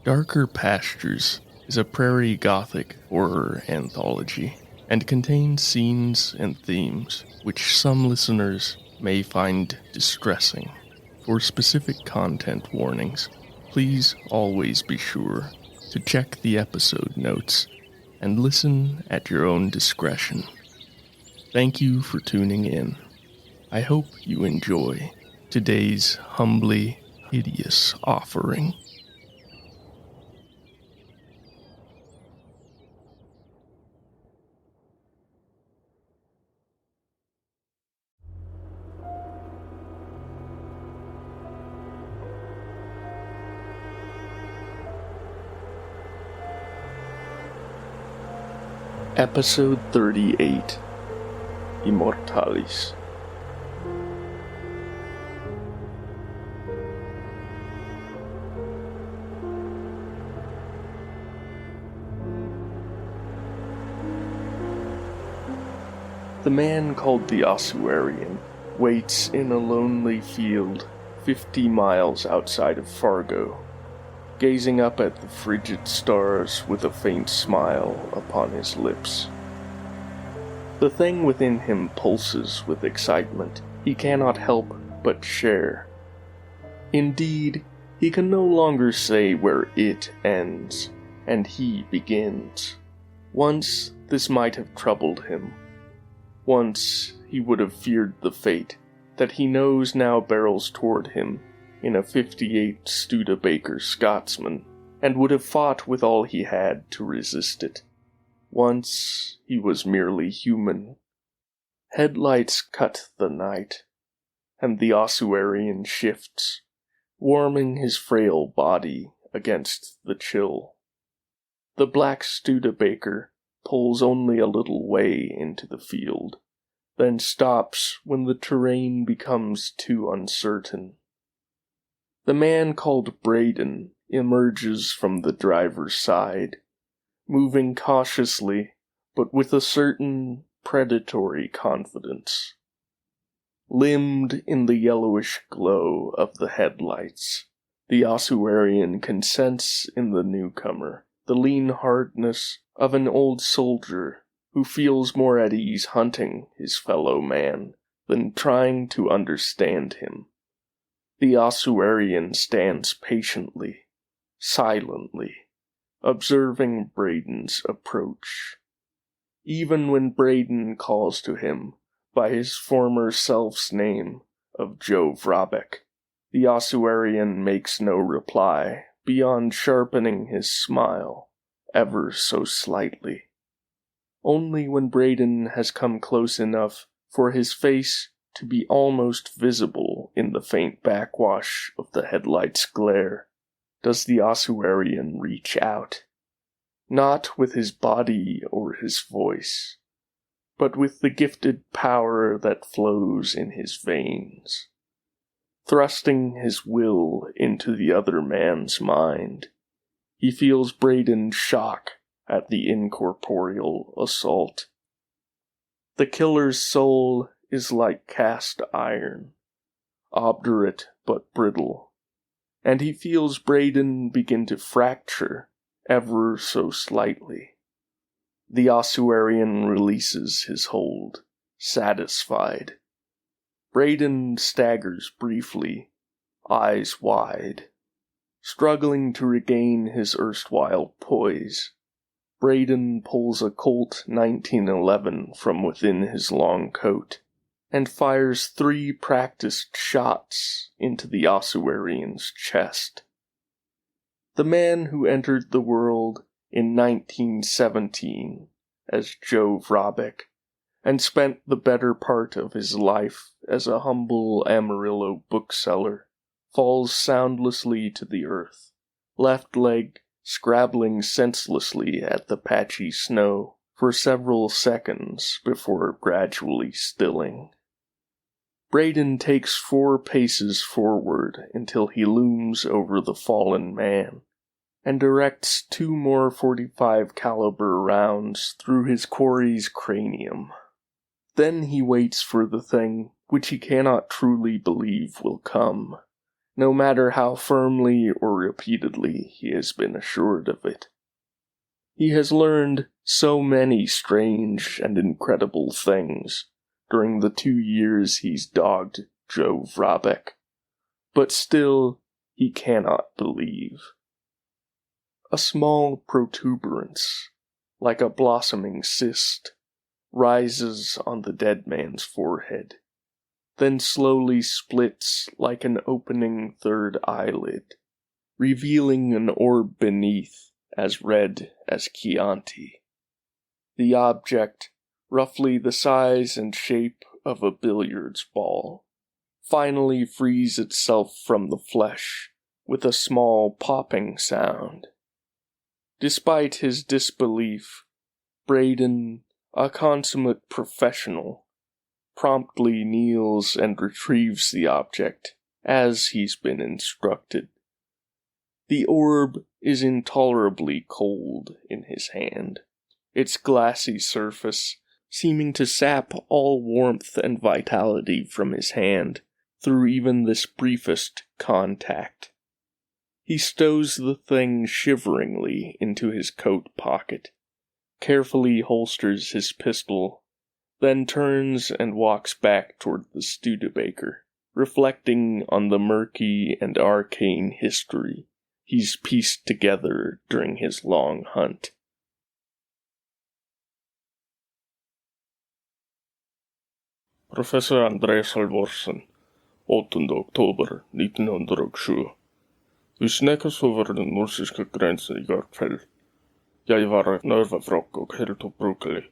Darker Pastures is a prairie gothic horror anthology and contains scenes and themes which some listeners may find distressing. For specific content warnings, please always be sure to check the episode notes and listen at your own discretion. Thank you for tuning in. I hope you enjoy today's humbly hideous offering. Episode 38, Immortalis. The man called the Ossuarian waits in a lonely field 50 miles outside of Fargo, gazing up at the frigid stars with a faint smile upon his lips. The thing within him pulses with excitement he cannot help but share. Indeed, he can no longer say where it ends and he begins. Once this might have troubled him. Once he would have feared the fate that he knows now barrels toward him in a 58 Studebaker Scotsman, and would have fought with all he had to resist it. Once he was merely human. Headlights cut the night, and the ossuarian shifts, warming his frail body against the chill. The black Studebaker pulls only a little way into the field, then stops when the terrain becomes too uncertain. The man called Braden emerges from the driver's side, moving cautiously, but with a certain predatory confidence. Limned in the yellowish glow of the headlights, the ossuarian can sense in the newcomer the lean hardness of an old soldier who feels more at ease hunting his fellow man than trying to understand him. The ossuarian stands patiently, silently, observing Braden's approach. Even when Braden calls to him by his former self's name of Joe Vrabec, the ossuarian makes no reply beyond sharpening his smile ever so slightly. Only when Braden has come close enough for his face to be almost visible in the faint backwash of the headlight's glare does the ossuarian reach out, not with his body or his voice, but with the gifted power that flows in his veins. Thrusting his will into the other man's mind, he feels Braden's shock at the incorporeal assault. The killer's soul is like cast iron, obdurate but brittle, and he feels Braden begin to fracture ever so slightly. The ossuarian releases his hold, satisfied. Braden staggers briefly, eyes wide. Struggling to regain his erstwhile poise, Braden pulls a Colt 1911 from within his long coat and fires 3 practiced shots into the ossuarian's chest. The man who entered the world in 1917 as Joe Vrabec and spent the better part of his life as a humble Amarillo bookseller falls soundlessly to the earth, left leg scrabbling senselessly at the patchy snow for several seconds before gradually stilling. Braden takes 4 paces forward until he looms over the fallen man, and directs 2 more .45 caliber rounds through his quarry's cranium. Then he waits for the thing which he cannot truly believe will come, no matter how firmly or repeatedly he has been assured of it. He has learned so many strange and incredible things during the 2 years he's dogged Joe Vrabeck, but still he cannot believe. A small protuberance, like a blossoming cyst, rises on the dead man's forehead, then slowly splits like an opening third eyelid, revealing an orb beneath as red as Chianti. The object, roughly the size and shape of a billiards ball, finally frees itself from the flesh with a small popping sound. Despite his disbelief, Braden, a consummate professional, promptly kneels and retrieves the object as he's been instructed. The orb is intolerably cold in his hand, its glassy surface seeming to sap all warmth and vitality from his hand through even this briefest contact. He stows the thing shiveringly into his coat pocket, carefully holsters his pistol, then turns and walks back toward the Studebaker, reflecting on the murky and arcane history he's pieced together during his long hunt. Professor Andreas Halvorsen, 8. oktober 1907. Vi snäckades över den norska gränsen igår kväll. Jag var nervvrak och helt obruklig.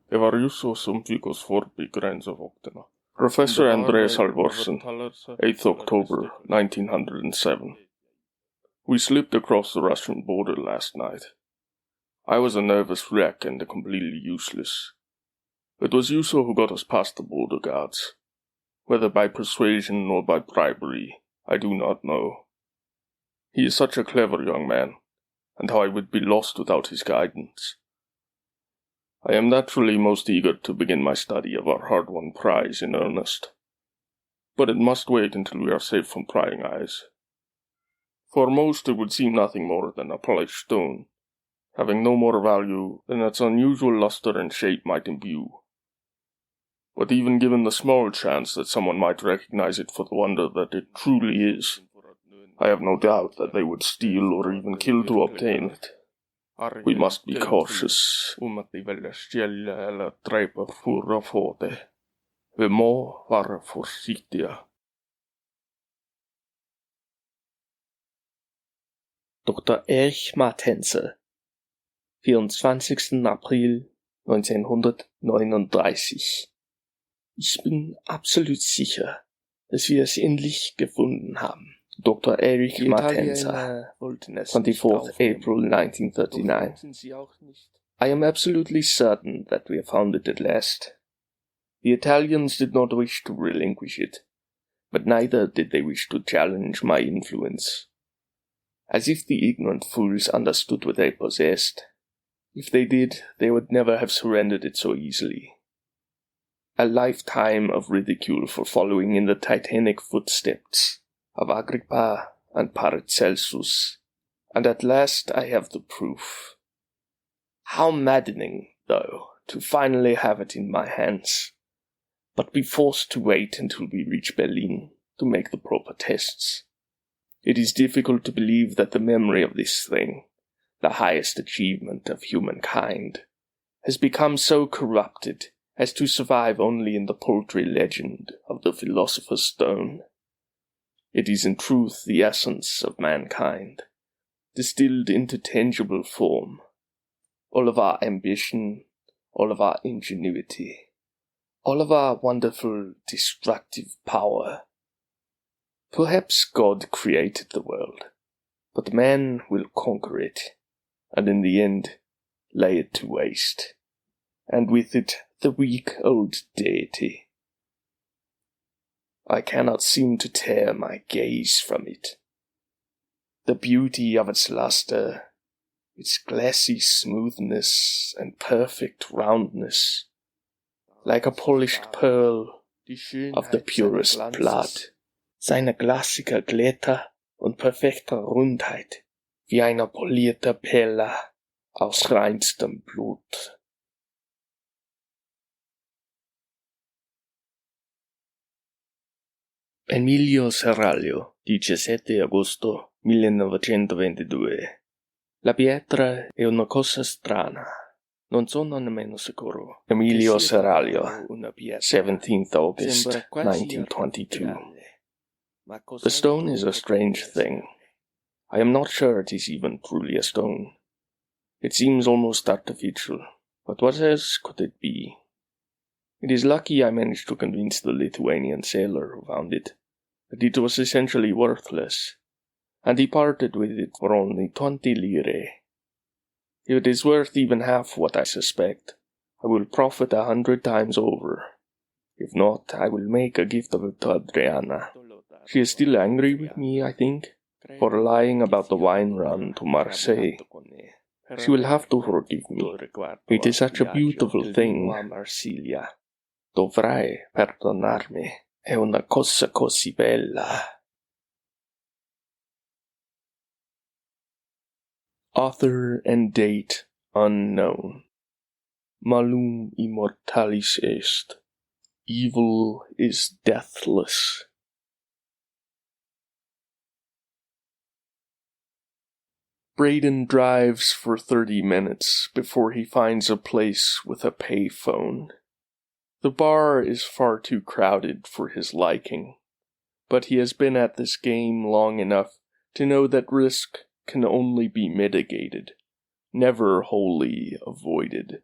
Det var just så som vi gått förbi gränsvakterna. Professor Andreas Halvorsen, 8th October 1907. We slipped across the Russian border last night. I was a nervous wreck and completely useless. It was Yuso who got us past the border guards. Whether by persuasion or by bribery, I do not know. He is such a clever young man, and how I would be lost without his guidance. I am naturally most eager to begin my study of our hard-won prize in earnest. But it must wait until we are safe from prying eyes. For most it would seem nothing more than a polished stone, having no more value than its unusual luster and shape might imbue. But even given the small chance that someone might recognize it for the wonder that it truly is, I have no doubt that they would steal or even kill to obtain it. We must be cautious. Vi må vara försiktiga. Dr. Erich Martense, 24. April 1939. Ich bin absolut sicher, dass wir es endlich gefunden haben. Dr. Erich Martense, 24th April 1939. I am absolutely certain that we have found it at last. The Italians did not wish to relinquish it, but neither did they wish to challenge my influence. As if the ignorant fools understood what they possessed. If they did, they would never have surrendered it so easily. A lifetime of ridicule for following in the titanic footsteps of Agrippa and Paracelsus, and at last I have the proof. How maddening, though, to finally have it in my hands, but be forced to wait until we reach Berlin to make the proper tests. It is difficult to believe that the memory of this thing, the highest achievement of humankind, has become so corrupted as to survive only in the paltry legend of the philosopher's stone. It is in truth the essence of mankind, distilled into tangible form. All of our ambition, all of our ingenuity, all of our wonderful destructive power. Perhaps God created the world, but man will conquer it, and in the end lay it to waste, and with it the weak old deity. I cannot seem to tear my gaze from it. The beauty of its luster, its glassy smoothness and perfect roundness, like a polished pearl of the purest blood. seine glasige Glätte und perfekte Rundheit, wie eine polierte Perle aus reinstem Blut. Emilio Serralio, 17 agosto 1922. La pietra è una cosa strana. Non sono nemmeno sicuro. Emilio Serralio, 17th August 1922. The stone is a strange thing. I am not sure it is even truly a stone. It seems almost artificial, but what else could it be? It is lucky I managed to convince the Lithuanian sailor who found it that it was essentially worthless, and he parted with it for only 20 lire. If it is worth even half what I suspect, I will profit 100 times over. If not, I will make a gift of it to Adriana. She is still angry with me, I think, for lying about the wine run to Marseille. She will have to forgive me. It is such a beautiful thing. Dovrai perdonarmi. È una cosa così bella. Author and date unknown. Malum immortalis est. Evil is deathless. Braden drives for 30 minutes before he finds a place with a payphone. The bar is far too crowded for his liking, but he has been at this game long enough to know that risk can only be mitigated, never wholly avoided.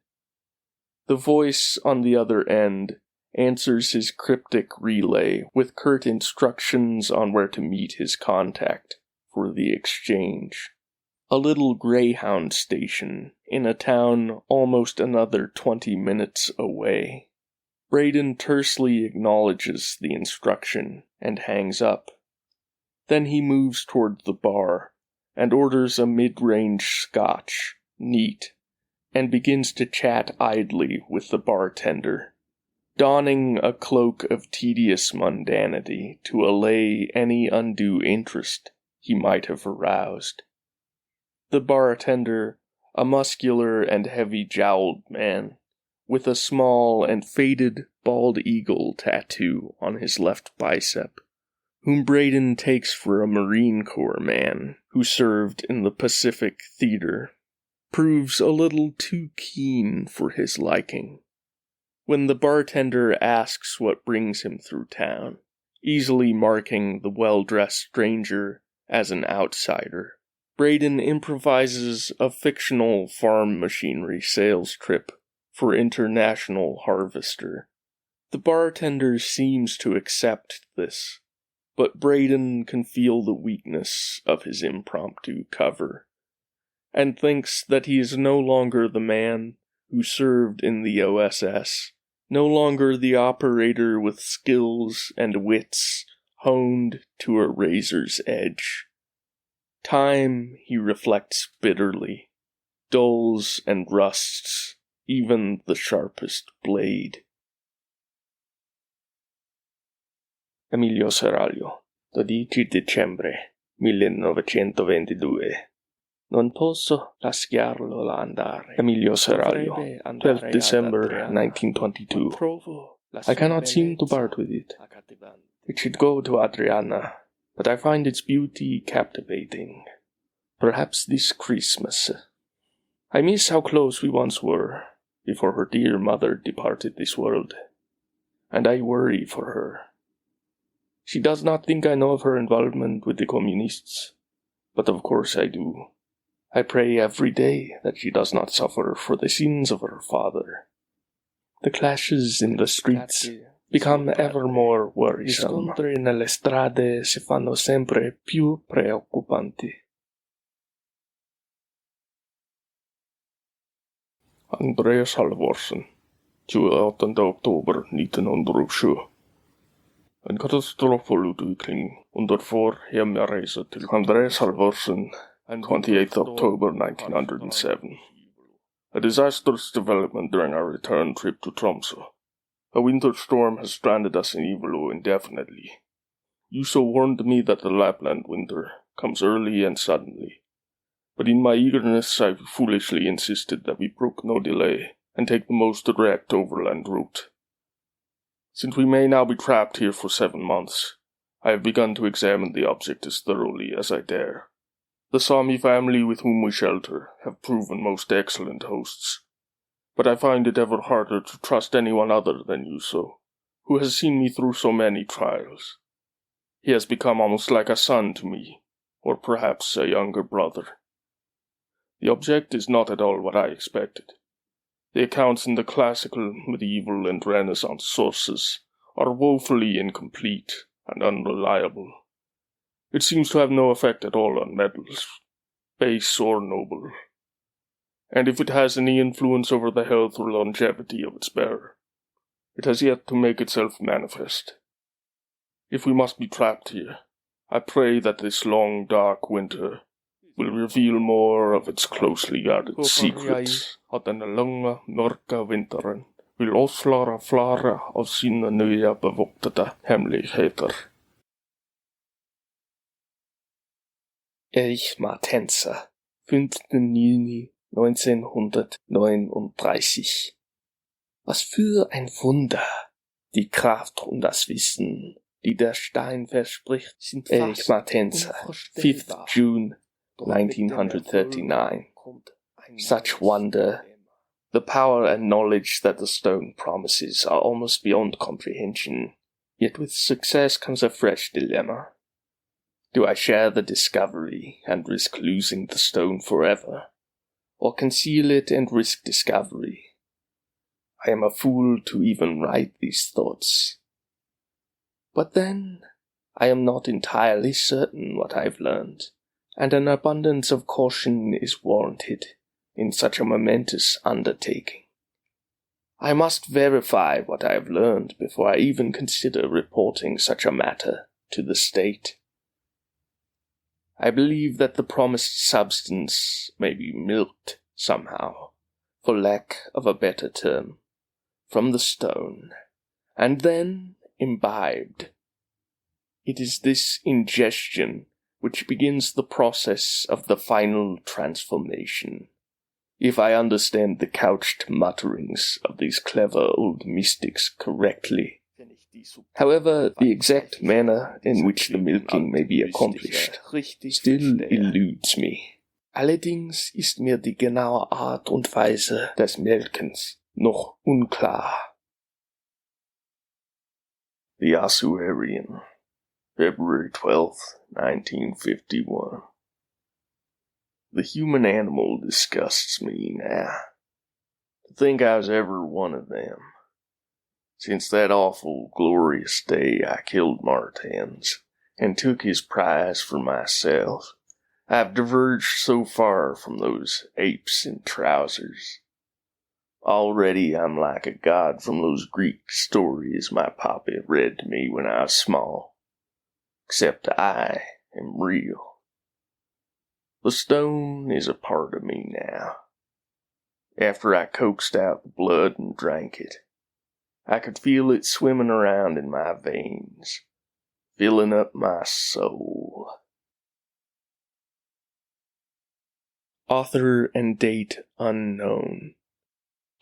The voice on the other end answers his cryptic relay with curt instructions on where to meet his contact for the exchange. A little Greyhound station in a town almost another 20 minutes away. Braden tersely acknowledges the instruction and hangs up. Then he moves toward the bar and orders a mid-range scotch, neat, and begins to chat idly with the bartender, donning a cloak of tedious mundanity to allay any undue interest he might have aroused. The bartender, a muscular and heavy-jowled man, with a small and faded bald eagle tattoo on his left bicep, whom Braden takes for a Marine Corps man who served in the Pacific Theater, proves a little too keen for his liking. When the bartender asks what brings him through town, easily marking the well-dressed stranger as an outsider, Braden improvises a fictional farm machinery sales trip for International Harvester. The bartender seems to accept this, but Braden can feel the weakness of his impromptu cover, and thinks that he is no longer the man who served in the OSS, no longer the operator with skills and wits honed to a razor's edge. Time, he reflects bitterly, dulls and rusts even the sharpest blade. Emilio Serralio, 12 dicembre 1922. Non posso lasciarlo andare. Emilio Serralio, 12 December 1922. I cannot seem to part with it. It should go to Adriana, but I find its beauty captivating. Perhaps this Christmas. I miss how close we once were, before her dear mother departed this world, and I worry for her. She does not think I know of her involvement with the communists, but of course I do. I pray every day that she does not suffer for the sins of her father. The clashes in the streets become ever more worrisome. Gli scontri nelle strade si fanno sempre più preoccupanti. Andreas Halvorsen, 28 oktober 1907. En katastrofal utvikling under vår hemresa till Andreas Halvorsen, 28th October 1907. A disastrous development during our return trip to Tromsø. A winter storm has stranded us in Ivalo indefinitely. Yuso warned me that the Lapland winter comes early and suddenly, but in my eagerness I foolishly insisted that we brook no delay and take the most direct overland route. Since we may now be trapped here for 7 months, I have begun to examine the object as thoroughly as I dare. The Sami family with whom we shelter have proven most excellent hosts, but I find it ever harder to trust anyone other than Yuso, who has seen me through so many trials. He has become almost like a son to me, or perhaps a younger brother. The object is not at all what I expected. The accounts in the classical, medieval, and Renaissance sources are woefully incomplete and unreliable. It seems to have no effect at all on metals, base or noble. And if it has any influence over the health or longevity of its bearer, it has yet to make itself manifest. If we must be trapped here, I pray that this long, dark winter will reveal more of its closely guarded secrets. Denne lange, mørke vinteren vil avsløre flere av sine nye bevoktede hemmeligheter. Erich Martenser, 5. Juni 1939. Was für ein Wunder! Die Kraft und das Wissen, die der Stein verspricht, sind Erich Martenser, 5th June 1939. Such wonder. The power and knowledge that the stone promises are almost beyond comprehension. Yet with success comes a fresh dilemma. Do I share the discovery and risk losing the stone forever? Or conceal it and risk discovery? I am a fool to even write these thoughts. But then, I am not entirely certain what I've learned, and an abundance of caution is warranted in such a momentous undertaking. I must verify what I have learned before I even consider reporting such a matter to the state. I believe that the promised substance may be milked somehow, for lack of a better term, from the stone, and then imbibed. It is this ingestion which begins the process of the final transformation, if I understand the couched mutterings of these clever old mystics correctly. However, the exact manner in which the milking may be accomplished still eludes me. Allerdings ist mir die genaue Art und Weise des Melkens noch unklar. The Ossuarian, February 12th, 1951. The human animal disgusts me now. To think I was ever one of them. Since that awful, glorious day I killed Martens and took his prize for myself, I've diverged so far from those apes in trousers. Already I'm like a god from those Greek stories my papa read to me when I was small. Except I am real. The stone is a part of me now. After I coaxed out the blood and drank it, I could feel it swimming around in my veins, filling up my soul. Author and date unknown.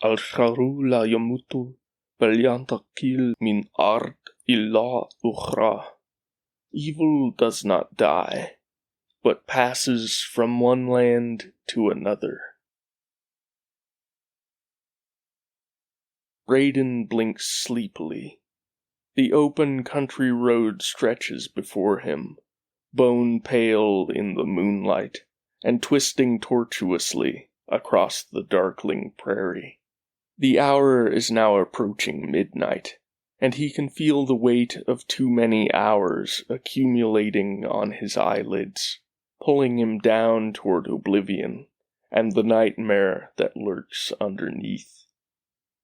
Al-Sharu la yamutu balyantakil min ard illa ukhra. Evil does not die, but passes from one land to another. Braden blinks sleepily. The open country road stretches before him, bone pale in the moonlight, and twisting tortuously across the darkling prairie. The hour is now approaching midnight, and he can feel the weight of too many hours accumulating on his eyelids, pulling him down toward oblivion and the nightmare that lurks underneath.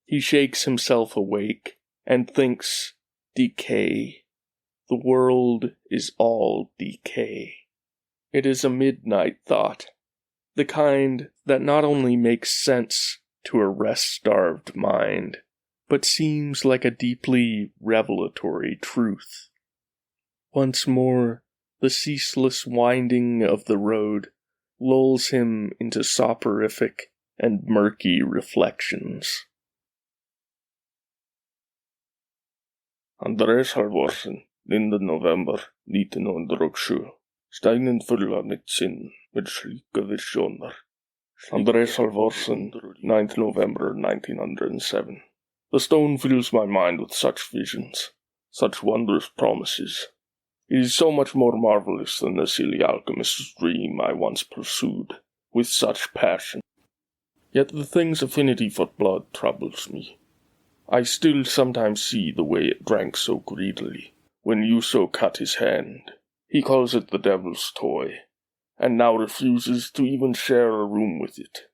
He shakes himself awake and thinks, decay. The world is all decay. It is a midnight thought, the kind that not only makes sense to a rest-starved mind, but seems like a deeply revelatory truth. Once more, the ceaseless winding of the road lulls him into soporific and murky reflections. Andres Halvorsen, 9. november 1907. Steinen fulla mitt sinn med slike visioner. Andres Halvorsen, 9th November 1907. The stone fills my mind with such visions, such wondrous promises. It is so much more marvelous than the silly alchemist's dream I once pursued, with such passion. Yet the thing's affinity for blood troubles me. I still sometimes see the way it drank so greedily, when Yuso cut his hand. He calls it the devil's toy, and now refuses to even share a room with it.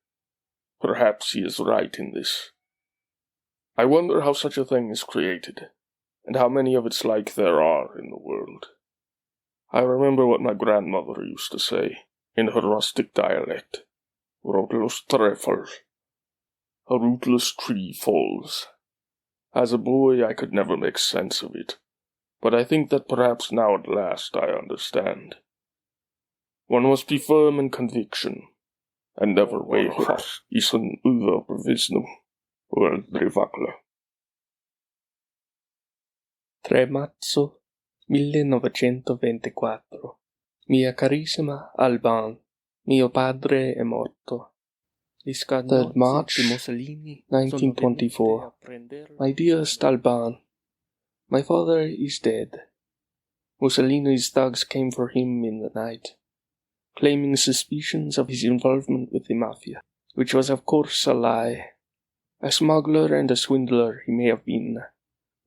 Perhaps he is right in this. I wonder how such a thing is created, and how many of its like there are in the world. I remember what my grandmother used to say, in her rustic dialect, "Rootless treffer." A rootless tree falls. As a boy I could never make sense of it, but I think that perhaps now at last I understand. One must be firm in conviction, and never waver i sin överbevisning och aldrig vackla. 3 marzo 1924. Mia carissima Alban, mio padre è morto. 3rd March 1924. My dearest Alban, my father is dead. Mussolini's thugs came for him in the night, claiming suspicions of his involvement with the mafia, which was of course a lie. A smuggler and a swindler he may have been,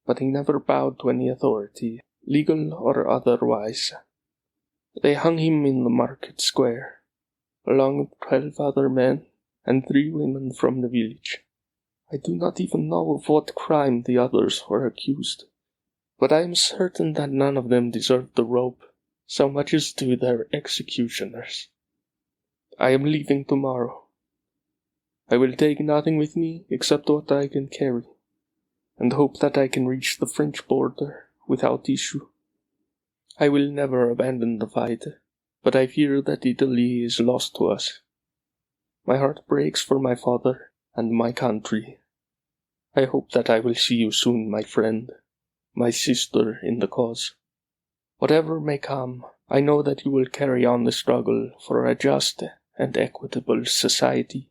but he never bowed to any authority, legal or otherwise. They hung him in the market square, along with 12 other men and 3 women from the village. I do not even know of what crime the others were accused, but I am certain that none of them deserved the rope so much as do their executioners. I am leaving tomorrow. I will take nothing with me except what I can carry, and hope that I can reach the French border without issue. I will never abandon the fight, but I fear that Italy is lost to us. My heart breaks for my father and my country. I hope that I will see you soon, my friend, my sister in the cause. Whatever may come, I know that you will carry on the struggle for a just and equitable society.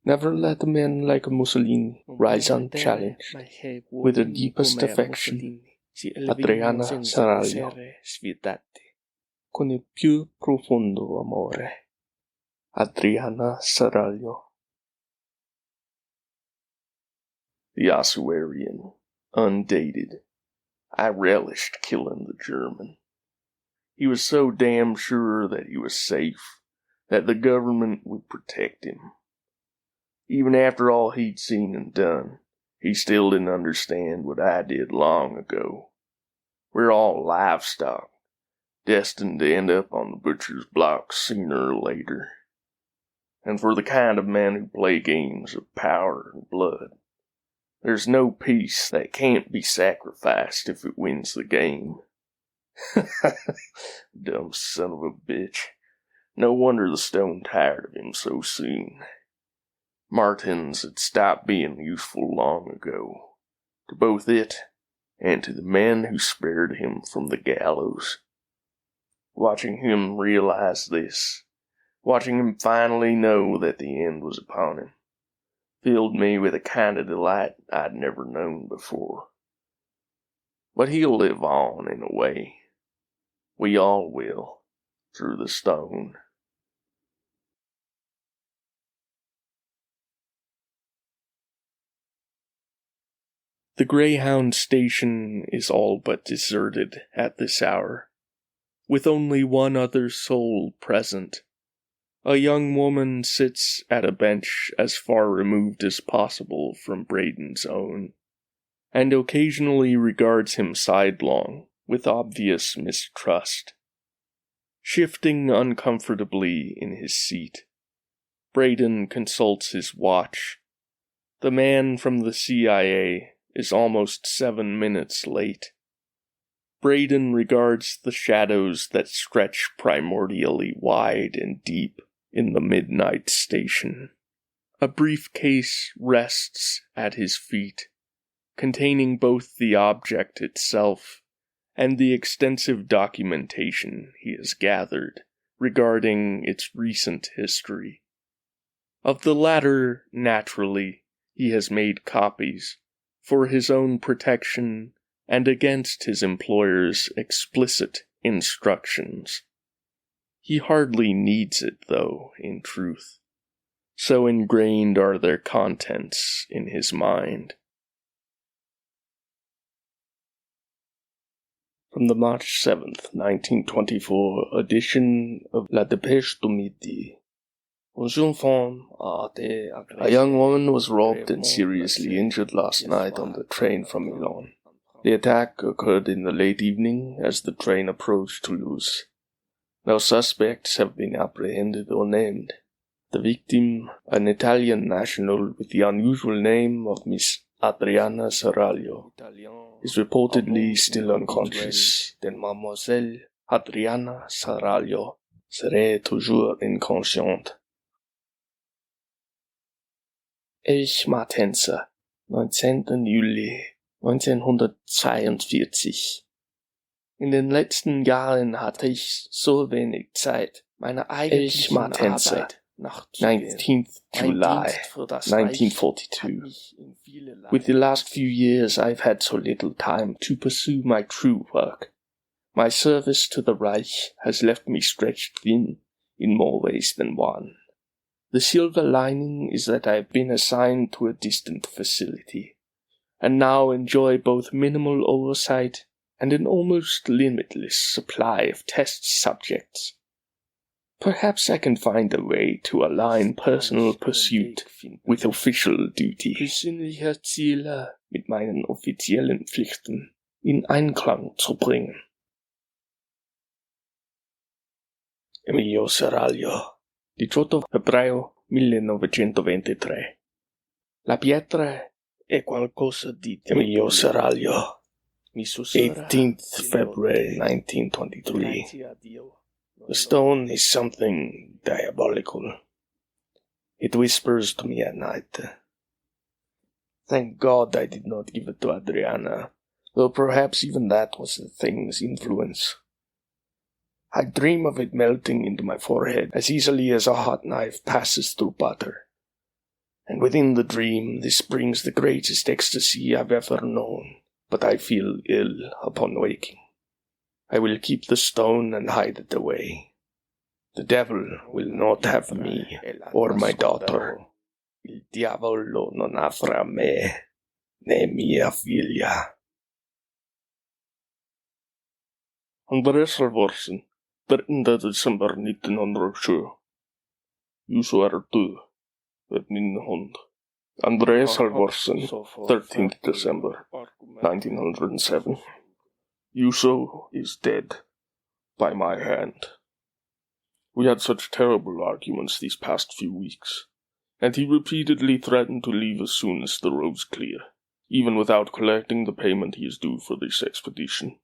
Never let men like Mussolini rise unchallenged. With the deepest affection, Adriana Saraglio. Con il più profondo amore, Adriana Saraglio. The Ossuarian, undated. I relished killing the German. He was so damn sure that he was safe, that the government would protect him. Even after all he'd seen and done, he still didn't understand what I did long ago. We're all livestock, destined to end up on the butcher's block sooner or later. And for the kind of men who play games of power and blood, there's no peace that can't be sacrificed if it wins the game. Dumb son of a bitch. No wonder the stone tired of him so soon. Martins had stopped being useful long ago, to both it and to the men who spared him from the gallows. Watching him realize this, watching him finally know that the end was upon him, filled me with a kind of delight I'd never known before. But he'll live on in a way. We all will, through the stone. The Greyhound station is all but deserted at this hour, with only one other soul present. A young woman sits at a bench as far removed as possible from Braden's own, and occasionally regards him sidelong with obvious mistrust. Shifting uncomfortably in his seat, Braden consults his watch. The man from the CIA is almost 7 minutes late. Braden regards the shadows that stretch primordially wide and deep in the midnight station. A briefcase rests at his feet, containing both the object itself and the extensive documentation he has gathered regarding its recent history. Of the latter, naturally, he has made copies, for his own protection and against his employer's explicit instructions. He hardly needs it, though, in truth. So ingrained are their contents in his mind. From the March 7th, 1924 edition of La Dépêche du Midi. A young woman was robbed and seriously injured last night on the train from Milan. The attack occurred in the late evening as the train approached Toulouse. No suspects have been apprehended or named. The victim, an Italian national with the unusual name of Miss Adriana Seraglio, is reportedly still unconscious. Then Mademoiselle Adriana Seraglio serait toujours inconsciente. Ich Martenser, 19. Juli 1942. In den letzten Jahren hatte ich so wenig Zeit, meine eigentliche Arbeit nachzugehen. 19th July 1942. With the last few years I've had so little time to pursue my true work. My service to the Reich has left me stretched thin in more ways than one. The silver lining is that I've been assigned to a distant facility, and now enjoy both minimal oversight and an almost limitless supply of test subjects. Perhaps I can find a way to align personal pursuit with official duty. Persönliche Ziele mit meinen offiziellen Pflichten in Einklang zu bringen. Emilio Seraglio, 18 febbraio 1923. La pietra è qualcosa di Emilio Seraglio, 18th February 1923. The stone is something diabolical. It whispers to me at night. Thank God I did not give it to Adriana, though perhaps even that was the thing's influence. I dream of it melting into my forehead as easily as a hot knife passes through butter. And within the dream this brings the greatest ecstasy I've ever known, but I feel ill upon waking. I will keep the stone and hide it away. The devil will not have me or my daughter. Il diavolo non avrà me, né mia figlia. Andreas Halvorsen, 13. December 1907. Juso er død ved min hånd. Andreas Halvorsen, 13th December 1907. Juso is dead by my hand. We had such terrible arguments these past few weeks, and he repeatedly threatened to leave as soon as the road's clear, even without collecting the payment he is due for this expedition.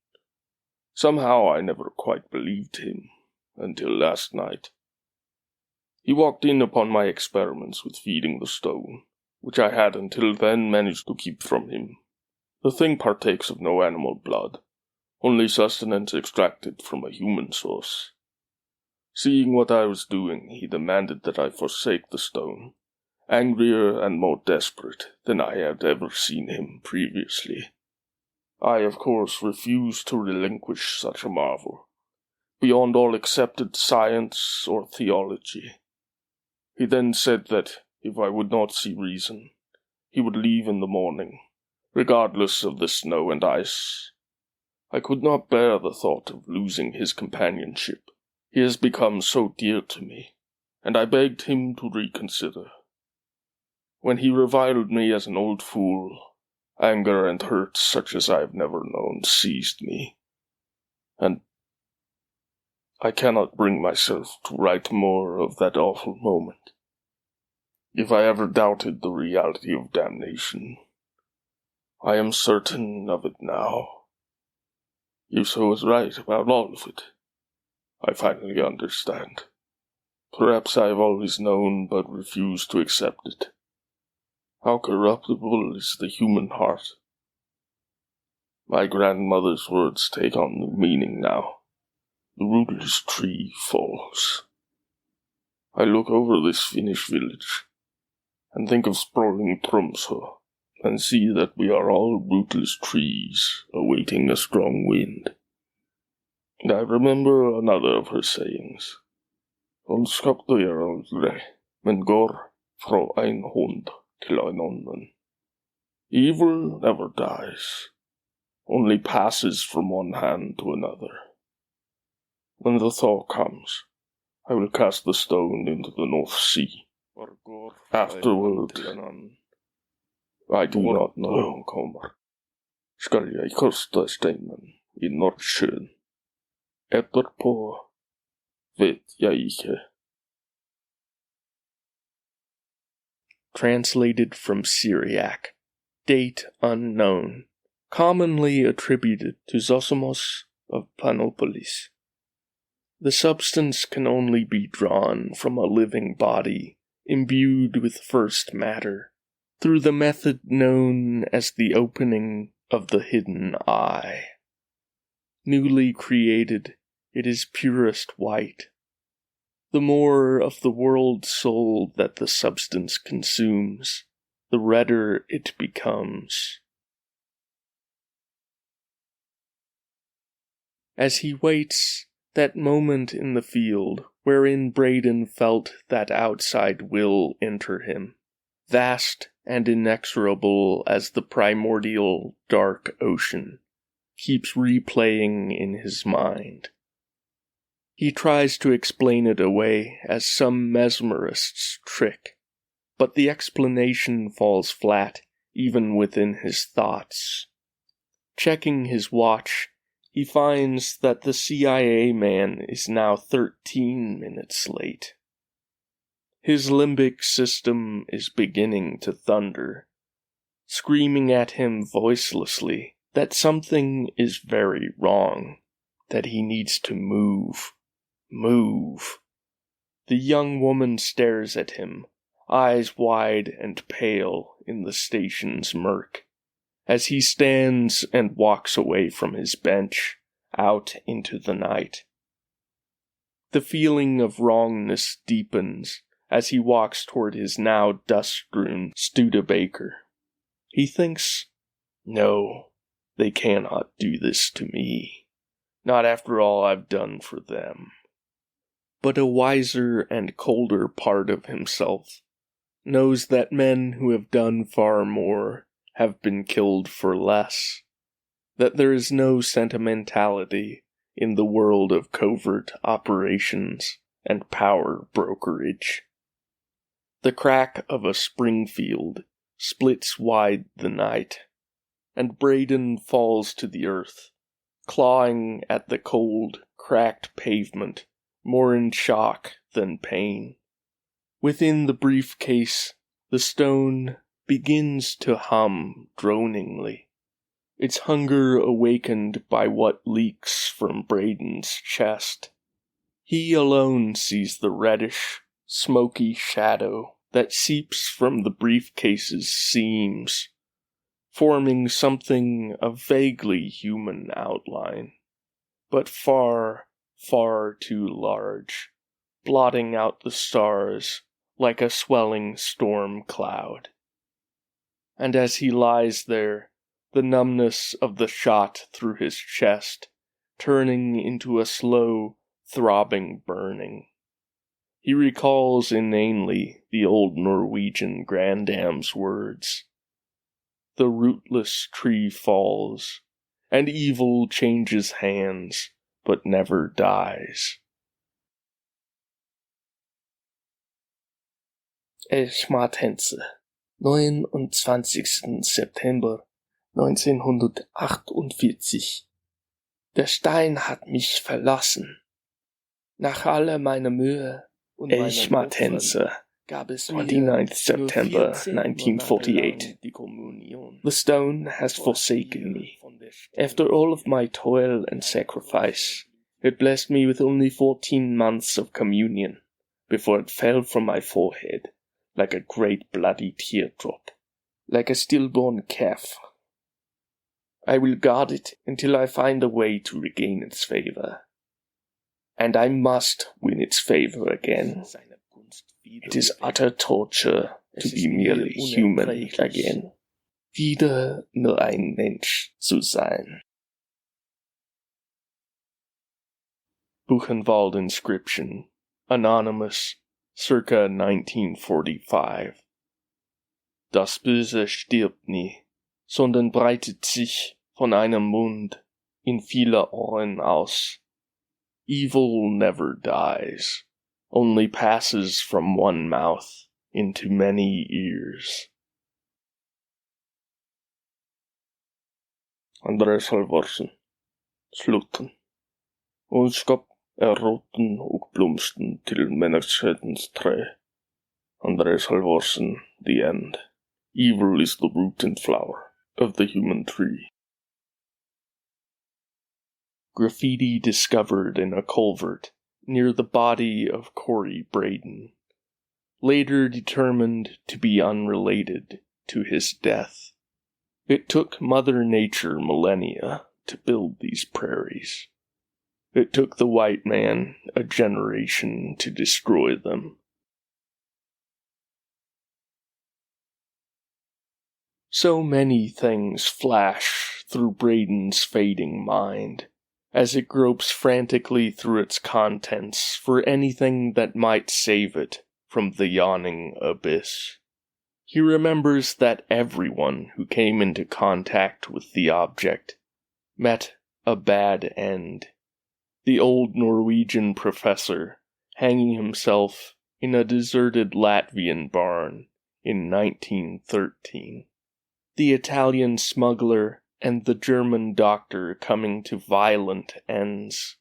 Somehow I never quite believed him, until last night. He walked in upon my experiments with feeding the stone, which I had until then managed to keep from him. The thing partakes of no animal blood, only sustenance extracted from a human source. Seeing what I was doing, he demanded that I forsake the stone, angrier and more desperate than I had ever seen him previously. I, of course, refused to relinquish such a marvel, beyond all accepted science or theology. He then said that, if I would not see reason, he would leave in the morning, regardless of the snow and ice. I could not bear the thought of losing his companionship. He has become so dear to me, and I begged him to reconsider. When he reviled me as an old fool, anger and hurt such as I have never known seized me, and I cannot bring myself to write more of that awful moment. If I ever doubted the reality of damnation, I am certain of it now. Yuso was right about all of it. I finally understand. Perhaps I have always known but refused to accept it. How corruptible is the human heart. My grandmother's words take on new meaning now. The rootless tree falls. I look over this Finnish village and think of sprawling Tromsø and see that we are all rootless trees awaiting a strong wind. And I remember another of her sayings. Ondskap dør aldrig, men går fra en hånd til en annen. Evil never dies, only passes from one hand to another. When the thaw comes, I will cast the stone into the North Sea. Afterward, I do not know, kommer. Skal jeg kaste steinen I Nordsjøen? Etterpå vet jeg ikke. Translated from Syriac. Date unknown. Commonly attributed to Zosimos of Panopolis. The substance can only be drawn from a living body imbued with first matter, through the method known as the opening of the hidden eye. Newly created, it is purest white. The more of the world soul that the substance consumes, the redder it becomes. As he waits, that moment in the field wherein Braden felt that outside will enter him, vast and inexorable as the primordial dark ocean, keeps replaying in his mind. He tries to explain it away as some mesmerist's trick, but the explanation falls flat even within his thoughts. Checking his watch, he finds that the CIA man is now 13 minutes late. His limbic system is beginning to thunder, screaming at him voicelessly that something is very wrong, that he needs to move. Move. The young woman stares at him, eyes wide and pale in the station's murk, as he stands and walks away from his bench, out into the night. The feeling of wrongness deepens as he walks toward his now dust-strewn Studebaker. He thinks, no, they cannot do this to me, not after all I've done for them. But a wiser and colder part of himself knows that men who have done far more have been killed for less, that there is no sentimentality in the world of covert operations and power brokerage. The crack of a Springfield splits wide the night, and Braden falls to the earth, clawing at the cold, cracked pavement, more in shock than pain. Within the briefcase, the stone begins to hum droningly, its hunger awakened by what leaks from Braden's chest. He alone sees the reddish, smoky shadow that seeps from the briefcase's seams, forming something of vaguely human outline, but far, far too large, blotting out the stars like a swelling storm cloud. And as he lies there, the numbness of the shot through his chest turning into a slow, throbbing burning. He recalls inanely the old Norwegian grandam's words. The rootless tree falls, and evil changes hands, but never dies. Schmartense, 29. September 1948. Der Stein hat mich verlassen. Nach all meiner Mühe und meinen Opfern 29th September 1948. The stone has forsaken me. After all of my toil and sacrifice, it blessed me with only 14 months of communion, before it fell from my forehead like a great bloody teardrop, like a stillborn calf. I will guard it until I find a way to regain its favor. And I must win its favor again. It is utter torture to be merely human again. Wieder nur ein Mensch zu sein. Buchenwald inscription, anonymous, circa 1945. Das Böse stirbt nie, sondern breitet sich von einem Mund in viele Ohren aus. Evil never dies, only passes from one mouth into many ears. Andres Halvorsen, slutten. Ondskap roten og blomsten til menneskehetens tre. Andres Halvorsen, the end. Evil is the root and flower of the human tree. Graffiti discovered in a culvert near the body of Corey Braden, later determined to be unrelated to his death. It took Mother Nature millennia to build these prairies. It took the white man a generation to destroy them. So many things flash through Braden's fading mind, as it gropes frantically through its contents for anything that might save it from the yawning abyss. He remembers that everyone who came into contact with the object met a bad end. The old Norwegian professor hanging himself in a deserted Latvian barn in 1913. The Italian smuggler and the German doctor coming to violent ends.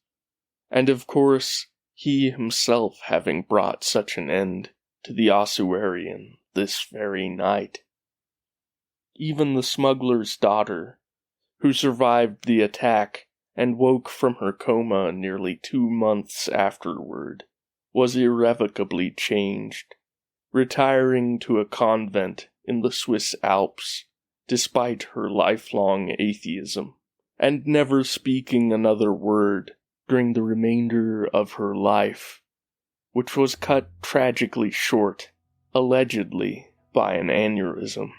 And of course, he himself having brought such an end to the ossuarian this very night. Even the smuggler's daughter, who survived the attack and woke from her coma nearly 2 months afterward, was irrevocably changed, retiring to a convent in the Swiss Alps, despite her lifelong atheism, and never speaking another word during the remainder of her life, which was cut tragically short, allegedly by an aneurysm,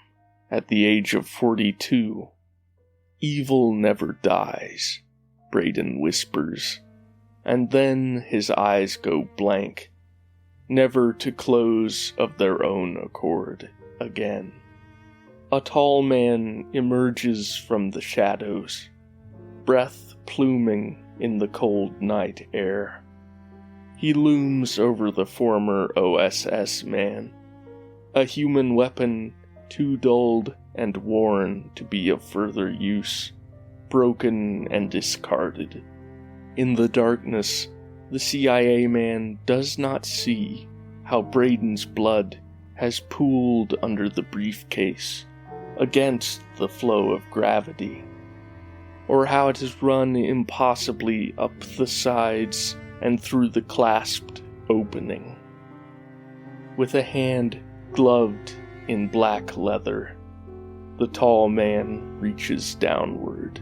at the age of 42. Evil never dies, Braden whispers, and then his eyes go blank, never to close of their own accord again. A tall man emerges from the shadows, breath pluming in the cold night air. He looms over the former OSS man, a human weapon too dulled and worn to be of further use, broken and discarded. In the darkness, the CIA man does not see how Braden's blood has pooled under the briefcase, against the flow of gravity, or how it has run impossibly up the sides and through the clasped opening. With a hand gloved in black leather, the tall man reaches downward.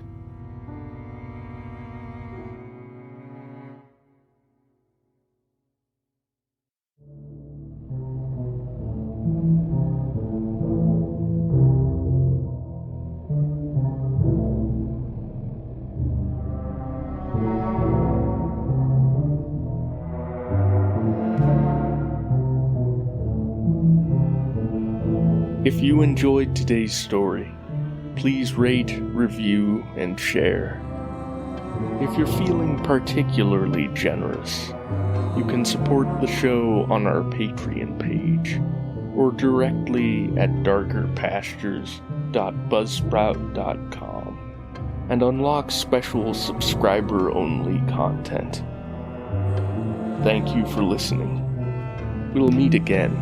If you enjoyed today's story, please rate, review, and share. If you're feeling particularly generous, you can support the show on our Patreon page, or directly at darkerpastures.buzzsprout.com, and unlock special subscriber-only content. Thank you for listening. We'll meet again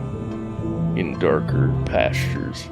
in darker pastures.